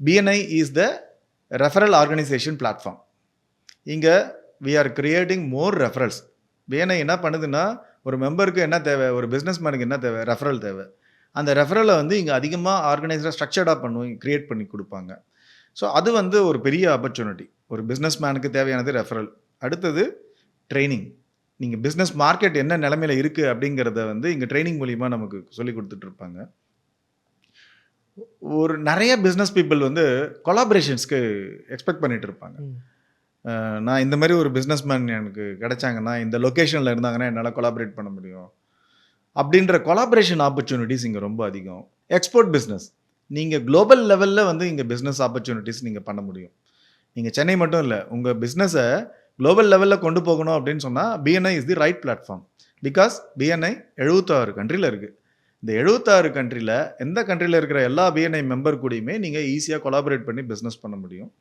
BNI is the referral organization platform. இங்க we are creating more referrals. BNI என்ன பண்ணுதுன்னா, ஒரு மெம்பருக்கு என்ன தேவை? ஒரு பிசினஸ் மேனுக்கு என்ன தேவை? ரெஃபரல் தேவை. அந்த ரெஃபரல வந்து இங்க அதிகமா ஆர்கனைஸ்டா ஸ்ட்ரக்சர்டா கிரியேட் பண்ணி குடுப்பாங்க. ஸோ அது வந்து ஒரு பெரிய ஆப்பர்ச்சுனிட்டி. ஒரு பிசினஸ் மேனுக்கு தேவையானது ரெஃபரல். அடுத்தது ட்ரெய்னிங். நீங்க பிசினஸ் மார்க்கெட் என்ன நிலைமையில இருக்கு அப்படிங்கிறத வந்து இங்க ட்ரெய்னிங் மூலியமா நமக்கு சொல்லிக் குடுத்துட்டு இருப்பாங்க. ஒரு நெறைய பிசினஸ் பீப்பிள் வந்து கொலாபரேஷன்ஸ்க்கு எக்ஸ்பெக்ட் பண்ணிட்டு இருப்பாங்க. ம். நான் இந்த மாரி ஒரு பிசினஸ் மேன் எனக்கு கிடைச்சாங்கன்னா, இந்த லொகேஷன்ல இருந்தாங்கன்னா என்னால கொலாபரேட் பண்ண முடியும். அப்படின்ற கொலாபரேஷன் ஆப்பர்ச்சுனிட்டீஸ் இங்க ரொம்ப அதிகம். Export business. நீங்க குளோபல் லெவல்ல வந்து இங்க பிசினஸ் ஆப்பர்ச்சுனிட்டீஸ் நீங்க பண்ண முடியும். நீங்க சென்னை மட்டும் இல்ல. உங்க பிசினஸ குளோபல் லெவல்ல கொண்டு போகணும் அப்படின்னு சொன்னா, BNI is the right platform. Because BNI 76 கண்ட்ரில இருக்கு. இந்த 76 கண்ட்ரில எந்த கண்ட்ரில இருக்கிற எல்லா BNI மெம்பர் கூடயுமே நீங்க ஈஸியா கொலாபரேட் பண்ணி பிசினஸ் பண்ண முடியும்.